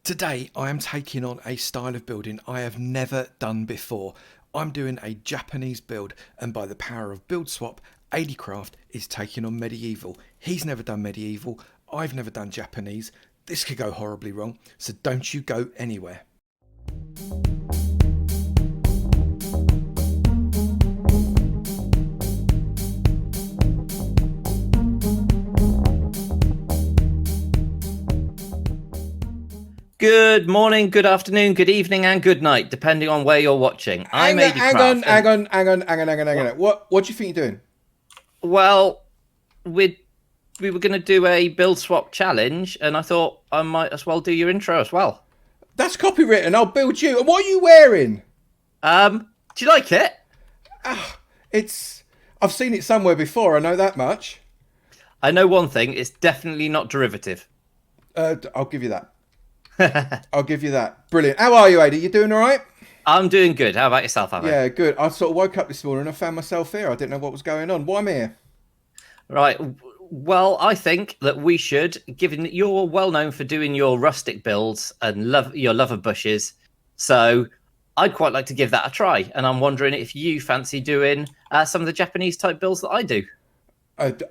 Today I am taking on a style of building I have never done before. I'm doing a Japanese build, and by the power of build swap, Adiecraft is taking on medieval. He's never done medieval, I've never done Japanese. This could go horribly wrong, so don't you go anywhere. Good morning, good afternoon, good evening, and good night, depending on where you're watching. I'm Adiecraft. Hang on. What do you think you're doing? Well, we were going to do a build swap challenge, and I thought I might as well do your intro as well. That's copywritten, I'll build you. And what are you wearing? Do you like it? I've seen it somewhere before, I know that much. I know one thing, it's definitely not derivative. I'll give you that. I'll give you that. Brilliant. How are you, Adie? You doing all right? I'm doing good. How about yourself, Avo? Yeah, good. I sort of woke up this morning and I found myself here. I didn't know what was going on. Why am I here? Right. Well, I think that we should, given that you're well known for doing your rustic builds and your love of bushes, so I'd quite like to give that a try. And I'm wondering if you fancy doing some of the Japanese type builds that I do.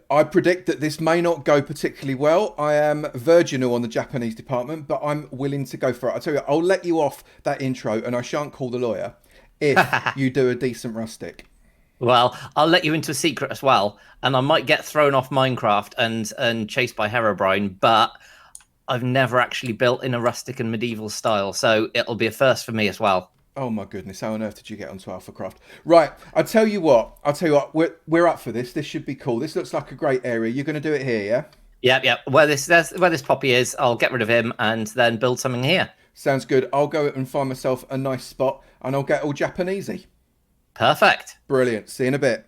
I predict that this may not go particularly well. I am virginal on the Japanese department, but I'm willing to go for it. I tell you, I'll let you off that intro, and I shan't call the lawyer if you do a decent rustic. Well, I'll let you into a secret as well, and I might get thrown off Minecraft and chased by Herobrine, but I've never actually built in a rustic and medieval style, so it'll be a first for me as well. Oh my goodness, how on earth did you get onto Alphacraft? Right, I'll tell you what, we're up for this. This should be cool. This looks like a great area. You're going to do it here, yeah? Yep. Where this poppy is, I'll get rid of him and then build something here. Sounds good. I'll go and find myself a nice spot and I'll get all Japanesey. Perfect. Brilliant. See you in a bit.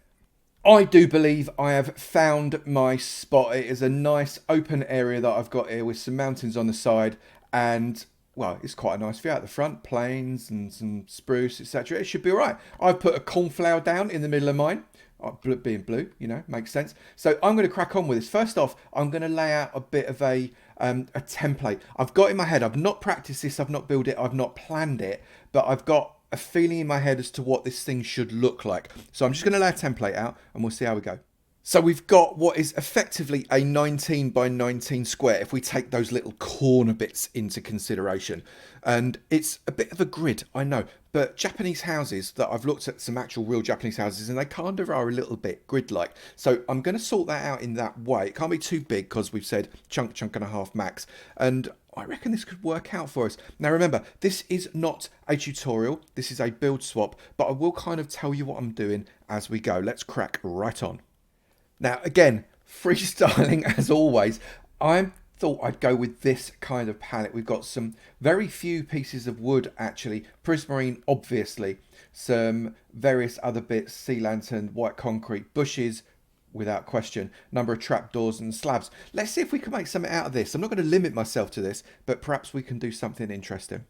I do believe I have found my spot. It is a nice open area that I've got here with some mountains on the side and, well, it's quite a nice view out the front, plains and some spruce, etc. It should be all right. I've put a cornflower down in the middle of mine. Being blue, you know, makes sense. So I'm going to crack on with this. First off, I'm going to lay out a bit of a template. I've got in my head, I've not practiced this, I've not built it, I've not planned it, but I've got a feeling in my head as to what this thing should look like. So I'm just going to lay a template out and we'll see how we go. So we've got what is effectively a 19 by 19 square if we take those little corner bits into consideration. And it's a bit of a grid, I know, but Japanese houses that I've looked at some actual real Japanese houses and they kind of are a little bit grid-like. So I'm going to sort that out in that way. It can't be too big because we've said chunk and a half max. And I reckon this could work out for us. Now remember, this is not a tutorial, this is a build swap, but I will kind of tell you what I'm doing as we go. Let's crack right on. Now, again, freestyling as always. I thought I'd go with this kind of palette. We've got some very few pieces of wood, actually. Prismarine, obviously. Some various other bits. Sea lantern, white concrete, bushes, without question. Number of trapdoors and slabs. Let's see if we can make something out of this. I'm not going to limit myself to this, but perhaps we can do something interesting.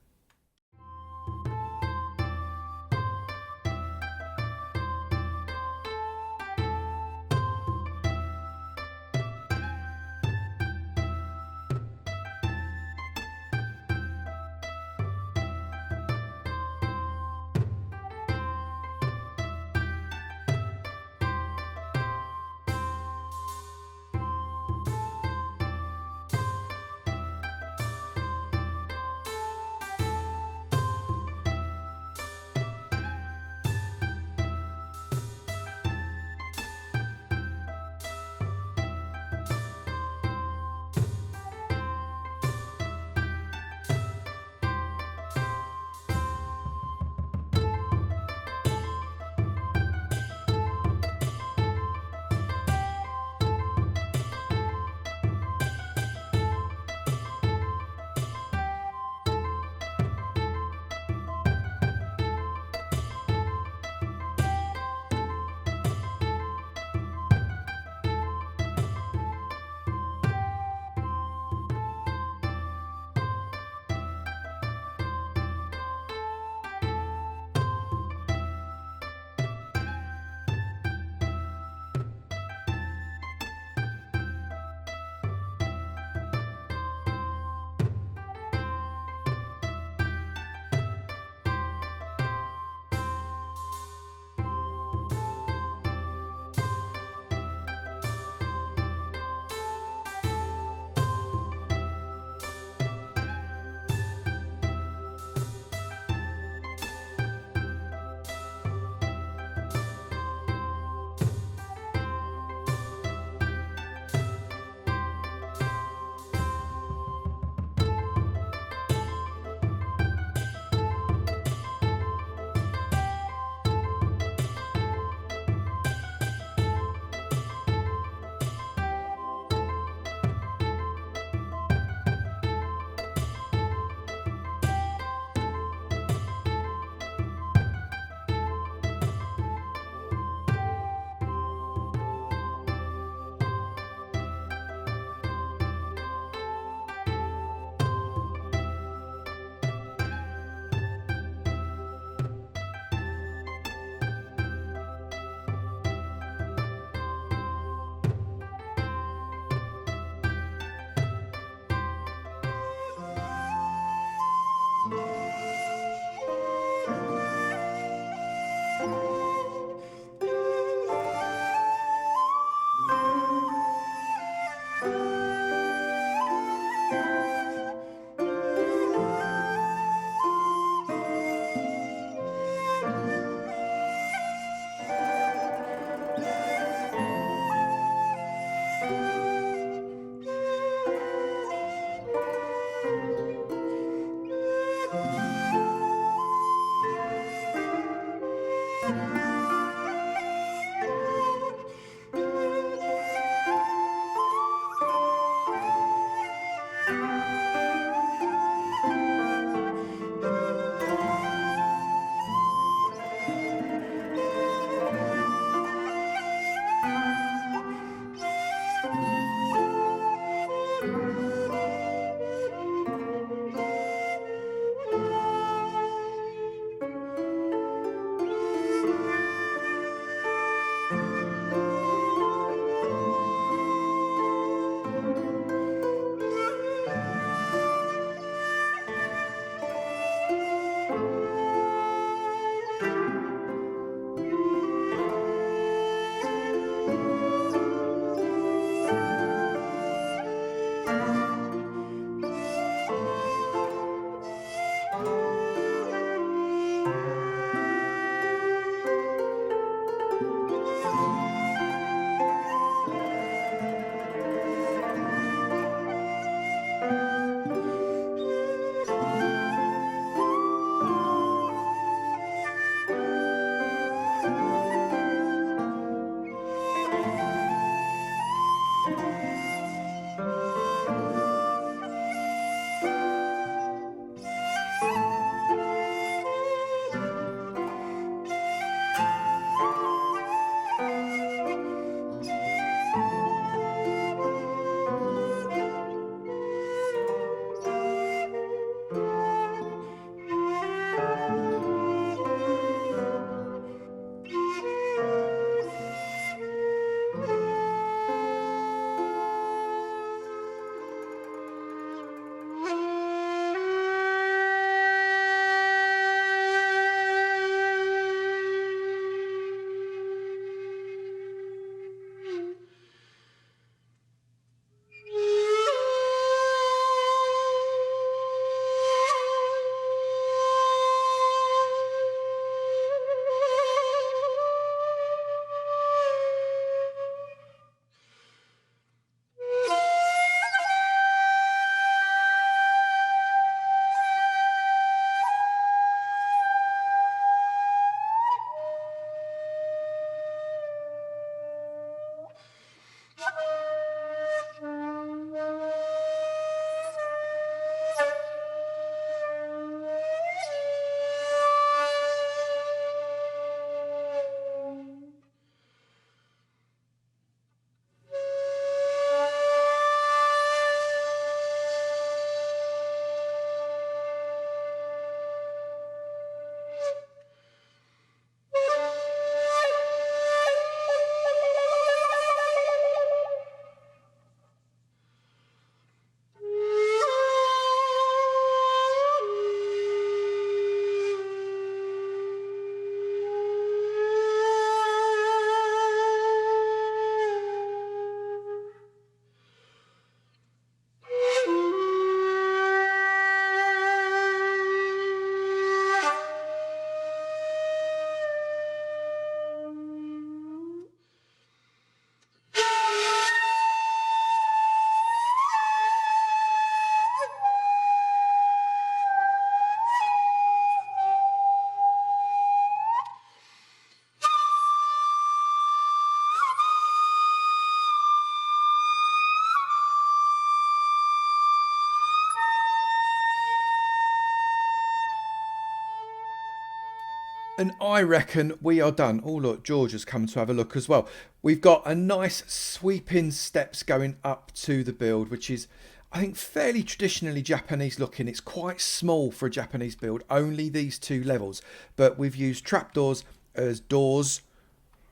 And I reckon we are done. Oh, look, George has come to have a look as well. We've got a nice sweeping steps going up to the build, which is, I think, fairly traditionally Japanese looking. It's quite small for a Japanese build, only these 2 levels. But we've used trapdoors as doors,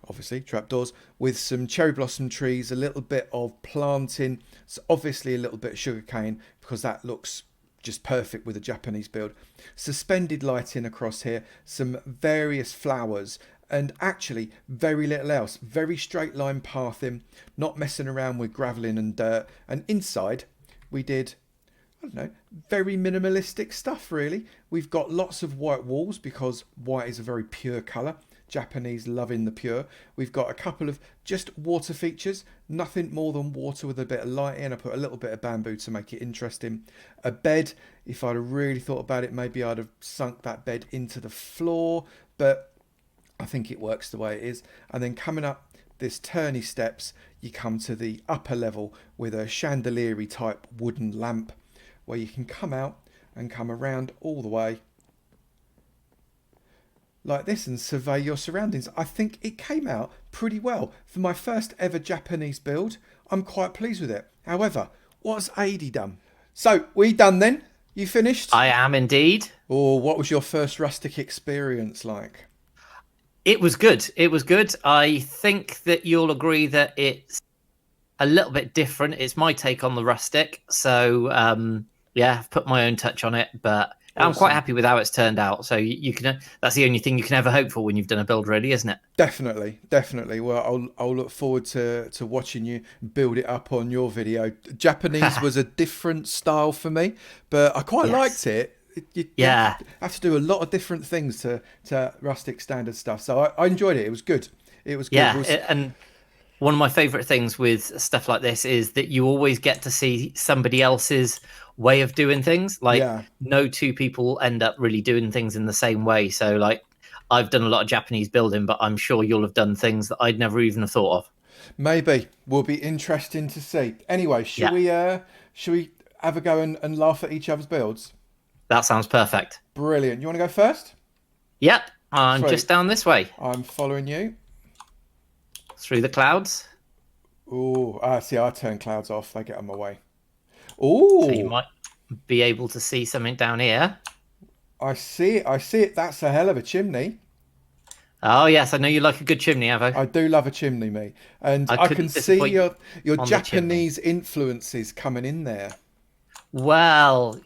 obviously trapdoors, with some cherry blossom trees, a little bit of planting, so obviously a little bit of sugarcane, because that looks just perfect with a Japanese build. Suspended lighting across here, some various flowers, and actually very little else. Very straight line pathing, not messing around with graveling and dirt. And inside we did, I don't know, very minimalistic stuff really. We've got lots of white walls because white is a very pure colour. Japanese loving the pure. We've got a couple of just water features, nothing more than water with a bit of light in. I put a little bit of bamboo to make it interesting. A bed, if I'd have really thought about it, maybe I'd have sunk that bed into the floor, but I think it works the way it is. And then coming up this turny steps, you come to the upper level with a chandelier type wooden lamp where you can come out and come around all the way like this and survey your surroundings. I think it came out pretty well. For my first ever Japanese build, I'm quite pleased with it. However, what's Adie done? So, we done then? You finished? I am indeed. Or what was your first rustic experience like? It was good. It was good. I think that you'll agree that it's a little bit different. It's my take on the rustic. So, yeah, I've put my own touch on it, but I'm quite happy with how it's turned out. So you can, that's the only thing you can ever hope for when you've done a build, really, isn't it? Definitely, definitely. Well, I'll look forward to watching you build it up on your video. Japanese was a different style for me, but I quite liked it. You have to do a lot of different things to rustic standard stuff. So I enjoyed it. It was good. It was good. Yeah, and one of my favourite things with stuff like this is that you always get to see somebody else's way of doing things. Like no 2 people end up really doing things in the same way. So like I've done a lot of Japanese building, but I'm sure you'll have done things that I'd never even have thought of. Maybe. Will be interesting to see. Anyway, should we have a go and laugh at each other's builds? That sounds perfect. Brilliant. You want to go first? Yep. I'm just down this way. I'm following you. Through the clouds. Oh, see, I turn clouds off. They get on my way. Oh, so you might be able to see something down here. I see it. I see it. That's a hell of a chimney. Oh yes, I know you like a good chimney, Avo. I do love a chimney, me, and I can see your Japanese influences coming in there. Well,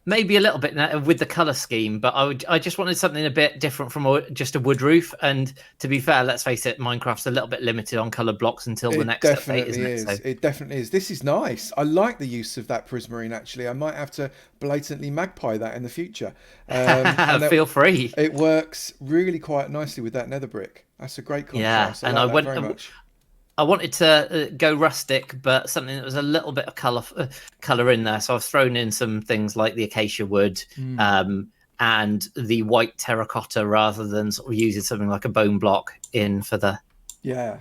maybe a little bit with the color scheme, but I just wanted something a bit different from just a wood roof. And to be fair, let's face it, Minecraft's a little bit limited on colored blocks until the next update, isn't it? So... It definitely is. This is nice. I like the use of that prismarine. Actually, I might have to blatantly magpie that in the future. Feel free. It works really quite nicely with that nether brick. That's a great contrast. Yeah, and I went very much. I wanted to go rustic, but something that was a little bit of color in there. So I've thrown in some things like the acacia wood and the white terracotta, rather than sort of using something like a bone block in for the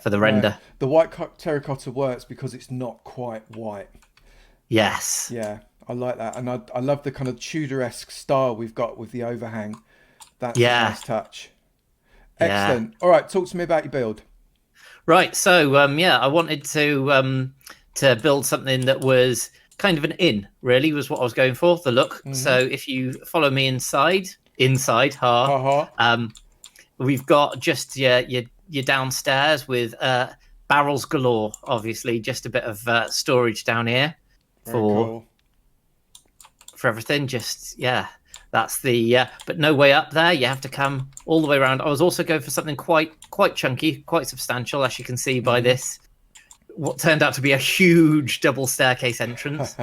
render. The white terracotta works because it's not quite white. Yes. Yeah, I like that, and I love the kind of Tudor-esque style we've got with the overhang. That's a nice touch. Excellent. All right, talk to me about your build. Right, so I wanted to build something that was kind of an inn. Really, was what I was going for. The look. Mm-hmm. So if you follow me inside, we've got just your downstairs with barrels galore. Obviously, just a bit of storage down here for everything. Just that's the but no way up there. You have to come all the way around. I was also going for something quite chunky, quite substantial, as you can see by this. What turned out to be a huge double staircase entrance.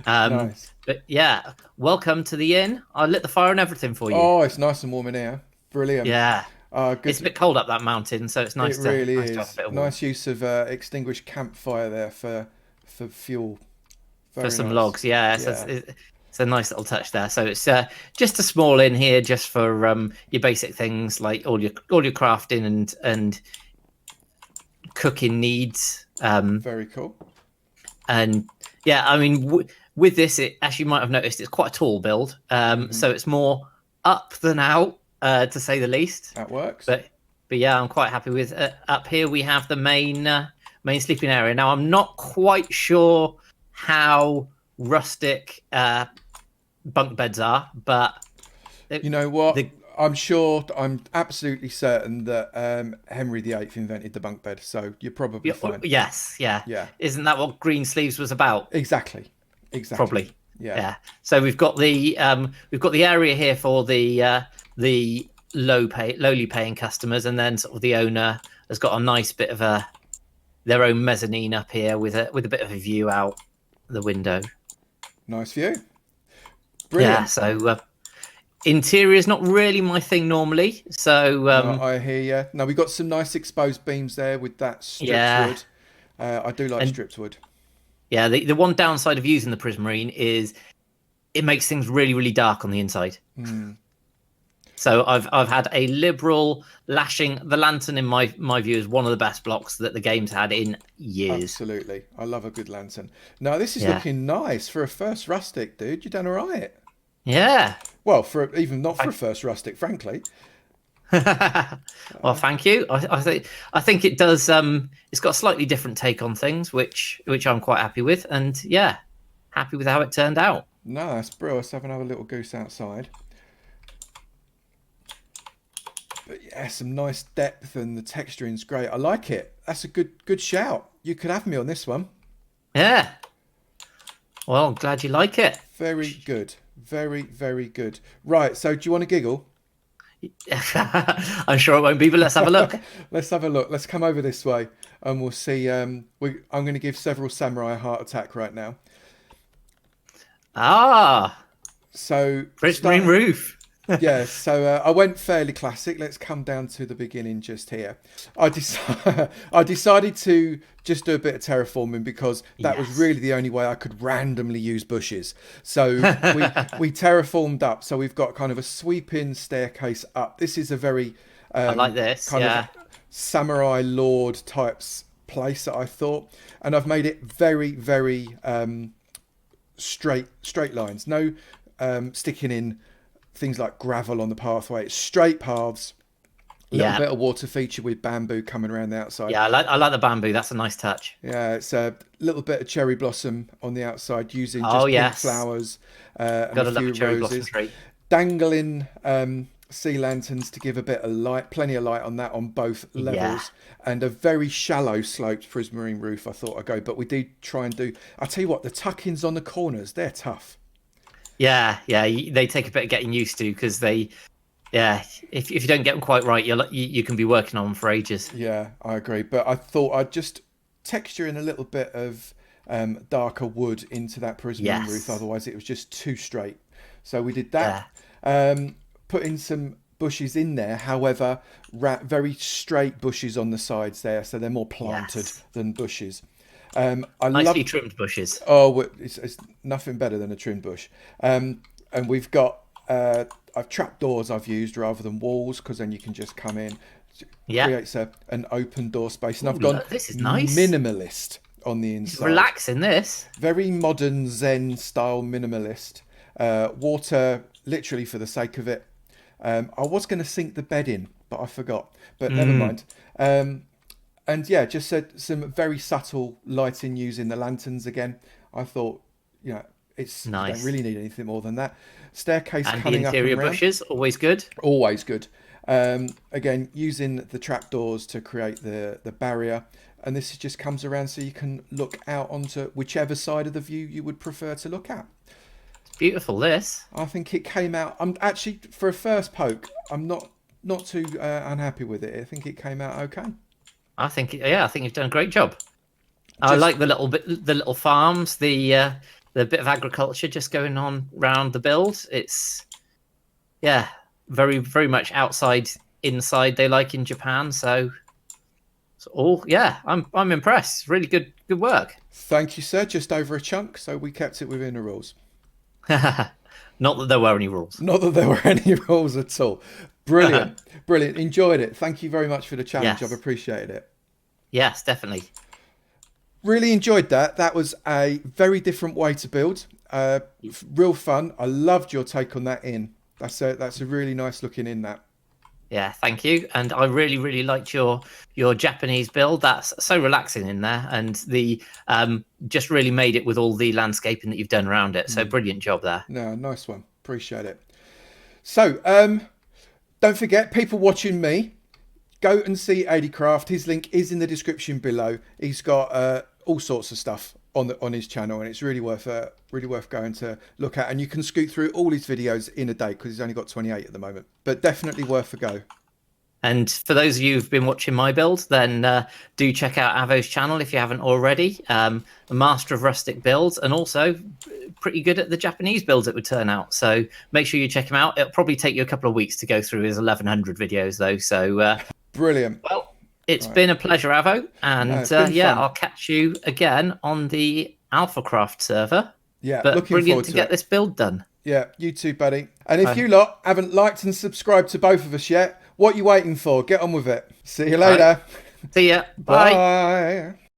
Nice. But yeah, welcome to the inn. I lit the fire and everything for you. Oh, it's nice and warm in here. Brilliant. Yeah. Good. It's a bit cold up that mountain, so it's nice. It really is. To have a bit of nice use of extinguished campfire there for fuel. For some logs, yeah. It's a nice little touch there. So it's just a small inn here, just for your basic things like all your crafting and cooking needs. Very cool. And yeah, I mean, with this, as you might have noticed, it's quite a tall build. So it's more up than out, to say the least. That works. But yeah, I'm quite happy with up here. We have the main sleeping area. Now I'm not quite sure how rustic bunk beds are, but You know what? I'm absolutely certain that Henry VIII invented the bunk bed, so you're probably fine. Yes, yeah. Yeah. Isn't that what Green Sleeves was about? Exactly. Probably. Yeah. So we've got the area here for the lowly paying customers, and then sort of the owner has got a nice bit of their own mezzanine up here with a bit of a view out the window. Nice view. Brilliant. Yeah. So interior is not really my thing normally. So No, I hear you. No, we got some nice exposed beams there with that stripped wood. I do like stripped wood. Yeah, the one downside of using the Prismarine is it makes things really, really dark on the inside. So I've had a liberal lashing. The lantern, in my view, is one of the best blocks that the game's had in years. Absolutely. I love a good lantern. Now, this is looking nice for a first rustic, dude. You done all right. Yeah. Well, for even not for a first rustic, frankly. Well, thank you. I think it does. It's got a slightly different take on things, which I'm quite happy with, and yeah, happy with how it turned out. No, that's brilliant. Let's have another little goose outside. But yeah, some nice depth and the texturing's great. I like it. That's a good shout. You could have me on this one. Yeah. Well, I'm glad you like it. Very good. Very, very good. Right, so do you want to giggle? I'm sure it won't be, but let's have a look. Let's have a look. Let's come over this way and we'll see. I'm going to give several samurai a heart attack right now. So Prismarine roof. Yeah, so I went fairly classic. Let's come down to the beginning just here. I decided to just do a bit of terraforming because that was really the only way I could randomly use bushes. So we terraformed up. So we've got kind of a sweeping staircase up. This is a very I like this. kind of samurai lord types place that I thought, and I've made it very, very straight lines. No sticking in things like gravel on the pathway. It's straight paths. A little bit of water feature with bamboo coming around the outside. Yeah, I like the bamboo. That's a nice touch. Yeah, it's a little bit of cherry blossom on the outside using just pink flowers and Gotta a few love a cherry blossom roses. tree. Dangling sea lanterns to give a bit of light, plenty of light on that on both levels, and a very shallow sloped prismarine roof. I thought I'd go, but we did try and do. I tell you what, the tuck-ins on the corners, they're tough. Yeah, they take a bit of getting used to because if you don't get them quite right, you can be working on them for ages. Yeah, I agree. But I thought I'd just texture in a little bit of darker wood into that prismarine roof. Otherwise, it was just too straight. So we did that. Put in some bushes in there. However, very straight bushes on the sides there, so they're more planted than bushes. Nicely trimmed bushes. Oh, it's nothing better than a trimmed bush. And we've got I've trapdoors I've used rather than walls because then you can just come in. Creates an open door space, and I've gone this is nice. Minimalist on the inside. Relaxing this. Very modern Zen style minimalist. Water literally for the sake of it. I was going to sink the bed in, but I forgot. But never mind. And yeah, just said some very subtle lighting using the lanterns again. I thought, it's nice. You don't really need anything more than that. Staircase and coming up and interior bushes, always good. Always good. Again, using the trapdoors to create the barrier. And this just comes around so you can look out onto whichever side of the view you would prefer to look at. It's beautiful, this. I think it came out. I'm actually, for a first poke, I'm not too unhappy with it. I think it came out okay. I think you've done a great job. I like the little farms, the bit of agriculture just going on around the build. It's very, very much outside, inside. They like in Japan, so I'm impressed. Really good work. Thank you, sir. Just over a chunk, so we kept it within the rules. Not that there were any rules. Not that there were any rules at all. Brilliant. Brilliant. Enjoyed it. Thank you very much for the challenge. I've appreciated it. Yes, definitely. Really enjoyed that. That was a very different way to build. Real fun. I loved your take on that inn. That's a really nice looking in that. Yeah, thank you. And I really, really liked your Japanese build. That's so relaxing in there, and the just really made it with all the landscaping that you've done around it. So brilliant job there. No, nice one. Appreciate it. So, don't forget, people watching me, go and see Adiecraft. His link is in the description below. He's got all sorts of stuff on his channel, and it's really worth going to look at. And you can scoot through all his videos in a day because he's only got 28 at the moment. But definitely worth a go. And for those of you who've been watching my build, then do check out Avo's channel if you haven't already. A master of rustic builds, and also pretty good at the Japanese builds, it would turn out. So make sure you check him out. It'll probably take you a couple of weeks to go through his 1100 videos, though. So brilliant. Well, it's been a pleasure, Avo. And yeah, I'll catch you again on the AlphaCraft server. Yeah, but looking brilliant forward to to get it. this build done. Yeah, you too, buddy. And if you lot haven't liked and subscribed to both of us yet, what are you waiting for? Get on with it. See you later. See ya. Bye. Bye.